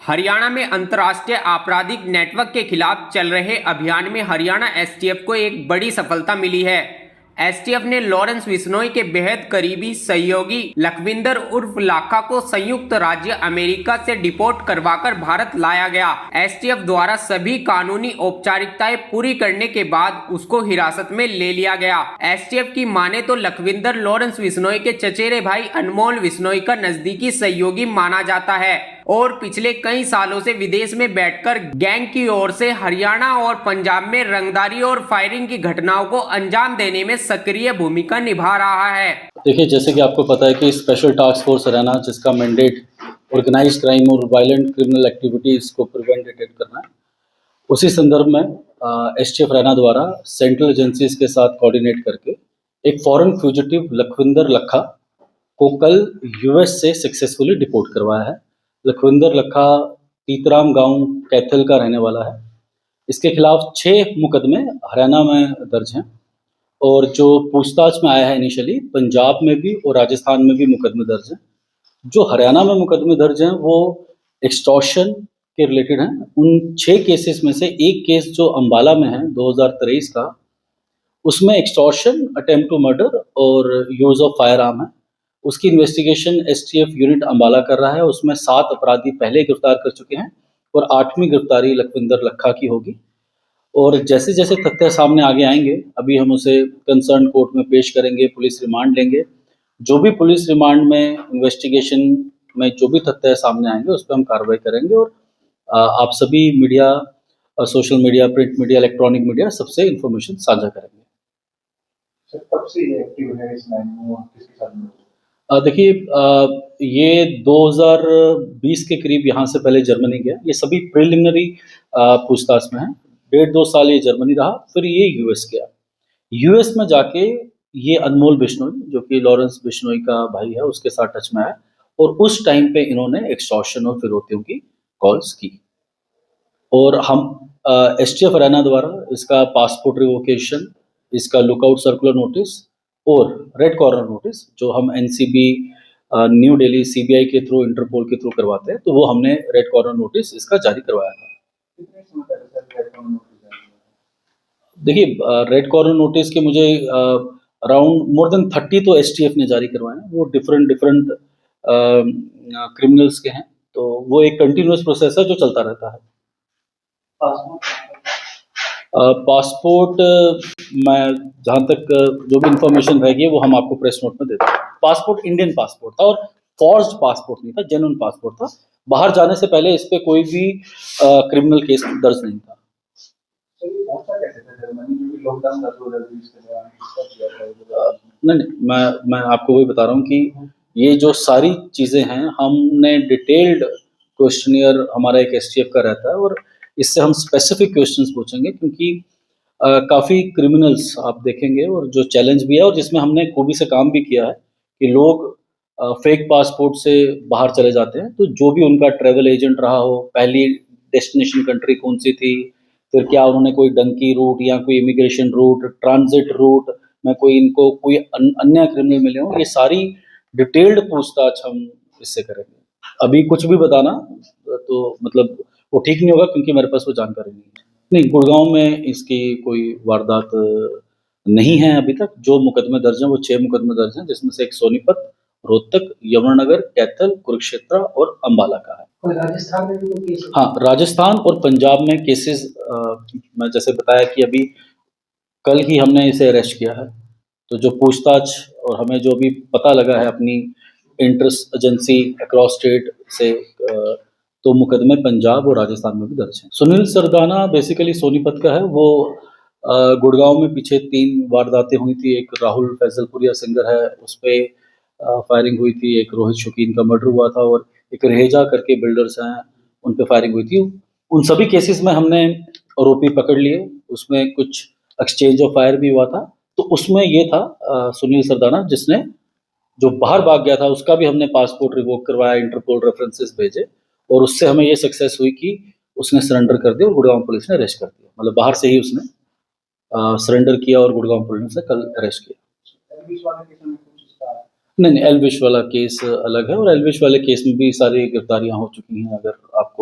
हरियाणा में अंतर्राष्ट्रीय आपराधिक नेटवर्क के खिलाफ चल रहे अभियान में हरियाणा एसटीएफ को एक बड़ी सफलता मिली है। एसटीएफ ने लॉरेंस बिश्नोई के बेहद करीबी सहयोगी लखविंदर उर्फ लाखा को संयुक्त राज्य अमेरिका से डिपोर्ट करवाकर भारत लाया गया। एसटीएफ द्वारा सभी कानूनी औपचारिकताएं पूरी करने के बाद उसको हिरासत में ले लिया गया। एसटीएफ की माने तो लखविंदर लॉरेंस बिश्नोई के चचेरे भाई अनमोल बिश्नोई का नजदीकी सहयोगी माना जाता है और पिछले कई सालों से विदेश में बैठकर गैंग की ओर से हरियाणा और पंजाब में रंगदारी और फायरिंग की घटनाओं को अंजाम देने में सक्रिय भूमिका निभा रहा है। देखिए, जैसे कि आपको पता है कि स्पेशल टास्क फोर्स हरियाणा, जिसका मैंडेट ऑर्गेनाइज्ड क्राइम और वायलेंट क्रिमिनल एक्टिविटीज को प्रिवेंट डिटेक्ट करना है, उसी संदर्भ में एसटीएफ हरियाणा द्वारा सेंट्रल एजेंसीज के साथ कोऑर्डिनेट करके एक फॉरेन फ्यूजिटिव लखविंदर लखा को कल यूएस से सक्सेसफुली डिपोर्ट करवाया है। लखविंदर लखा तीतराम गांव कैथल का रहने वाला है। इसके खिलाफ 6 मुकदमे हरियाणा में दर्ज हैं और जो पूछताछ में आया है इनिशियली, पंजाब में भी और राजस्थान में भी मुकदमे दर्ज हैं। जो हरियाणा में मुकदमे दर्ज हैं वो एक्सटॉर्शन के रिलेटेड हैं। उन 6 केसेस में से एक केस जो अंबाला में है 2023 का, उसमें एक्सटॉर्शन, अटेम्प्ट टू मर्डर और यूज ऑफ फायर आर्म है। उसकी इन्वेस्टिगेशन एसटीएफ यूनिट अंबाला कर रहा है। उसमें 7 अपराधी पहले गिरफ्तार कर चुके हैं और 8वीं गिरफ्तारी लखविंदर लखा की होगी। और जैसे जैसे तथ्य सामने आगे आएंगे, अभी हम उसे कंसर्न कोर्ट में पेश करेंगे, पुलिस रिमांड लेंगे। जो भी पुलिस रिमांड में इन्वेस्टिगेशन में जो भी तथ्य सामने आएंगे उस पर हम कार्रवाई करेंगे और आप सभी media, social media, print media, electronic media, सबसे इन्फॉर्मेशन साझा करेंगे। कब से ये एक्टिव है इस लाइन में और किसके साथ में? देखिए, ये 2020 के करीब यहाँ से पहले जर्मनी गया। ये सभी प्रिलिमिनरी पूछताछ में है। 1.5-2 साल ये जर्मनी रहा, फिर ये यूएस गया। यूएस में जाके ये अनमोल बिश्नोई, जो कि लॉरेंस बिश्नोई का भाई है, उसके साथ टच में है और उस टाइम पे इन्होंने एक्सटॉर्शन और फिरौतियों की कॉल्स की। और हम एसटीएफ हरियाणा द्वारा इसका पासपोर्ट रिवोकेशन, इसका लुकआउट सर्कुलर नोटिस और रेड कॉर्नर नोटिस, जो हम एनसीबी न्यू दिल्ली सीबीआई के थ्रू, इंटरपोल के थ्रू करवाते हैं, तो वो हमने रेड कॉर्नर नोटिस इसका जारी करवाया था। कितने समय पहले सर रेड कॉर्नर नोटिस जारी हुआ? देखिए, रेड कॉर्नर नोटिस के मुझे अराउंड मोर देन 30 तो एसटीएफ ने जारी करवाए हैं। वो डिफरेंट क्रिमिनल्स के हैं, तो वो एक कंटिन्यूअस प्रोसेस है जो चलता रहता है। पासपोर्ट मैं जहाँ तक जो भी इंफॉर्मेशन रहेगी वो हम आपको प्रेस नोट में दे देंगे। पासपोर्ट इंडियन पासपोर्ट था और फॉर्ज्ड पासपोर्ट नहीं था, जेन्युइन पासपोर्ट था। बाहर जाने से पहले इस पे कोई भी क्रिमिनल केस दर्ज नहीं था। पहुंचा कैसे था जर्मनी, क्योंकि लॉकडाउन था 2020 के दौरान? नहीं, मैं आपको वही बता रहा हूँ कि ये जो सारी चीज़ें हैं, हमने डिटेल्ड क्वेश्चनियर हमारा एक एसटीएफ का रहता है और इससे हम स्पेसिफिक क्वेश्चंस पूछेंगे, क्योंकि काफ़ी क्रिमिनल्स आप देखेंगे और जो चैलेंज भी है और जिसमें हमने खूबी से काम भी किया है कि लोग फेक पासपोर्ट से बाहर चले जाते हैं। तो जो भी उनका ट्रैवल एजेंट रहा हो, पहली डेस्टिनेशन कंट्री कौन सी थी, फिर क्या उन्होंने कोई डंकी रूट या कोई इमिग्रेशन रूट, ट्रांजिट रूट में कोई इनको कोई अन्य क्रिमिनल मिले हों, ये सारी डिटेल्ड पूछताछ हम इससे करेंगे। अभी कुछ भी बताना तो मतलब वो ठीक नहीं होगा, क्योंकि मेरे पास वो जानकारी नहीं है। नहीं, गुड़गांव में इसकी कोई वारदात नहीं है अभी तक। जो मुकदमे दर्ज हैं वो 6 मुकदमे दर्ज हैं, जिसमें से एक सोनीपत, रोहतक, यमुनानगर, कैथल, कुरुक्षेत्र और अंबाला का है। कोई राजस्थान में भी कोई केस? हाँ, राजस्थान और पंजाब में केसेस, मैं जैसे बताया कि अभी कल ही हमने इसे अरेस्ट किया है। तो जो पूछताछ और हमें जो भी पता लगा है अपनी इंटर एजेंसी अक्रॉस स्टेट से, तो मुकदमे पंजाब और राजस्थान में भी दर्ज हैं। सुनील सरदाना बेसिकली सोनीपत का है। वो गुड़गांव में पीछे 3 वारदातें हुई थी। एक राहुल फैजलपुरिया सिंगर है, उस पे फायरिंग हुई थी। एक रोहित शौकीन का मर्डर हुआ था और एक रहेजा करके बिल्डर्स हैं, उन पे फायरिंग हुई थी। उन सभी केसेस में हमने आरोपी पकड़ लिए। उसमें कुछ एक्सचेंज ऑफ फायर भी हुआ था। तो उसमें ये था सुनील सरदाना, जिसने जो बाहर भाग गया था, उसका भी हमने पासपोर्ट रिवोक करवाया, इंटरपोल रेफरेंसेस भेजे और उससे हमें ये सक्सेस हुई कि उसने सरेंडर कर दिया और गुड़गांव पुलिस ने अरेस्ट कर दिया। मतलब बाहर से ही उसने सरेंडर किया और गुड़गांव पुलिस ने कल अरेस्ट किया। एलविश वाले केस में कुछ इसका? नहीं, एलविश वाला केस अलग है और एलविश वाले केस में भी सारी गिरफ्तारियां हो चुकी हैं। अगर आप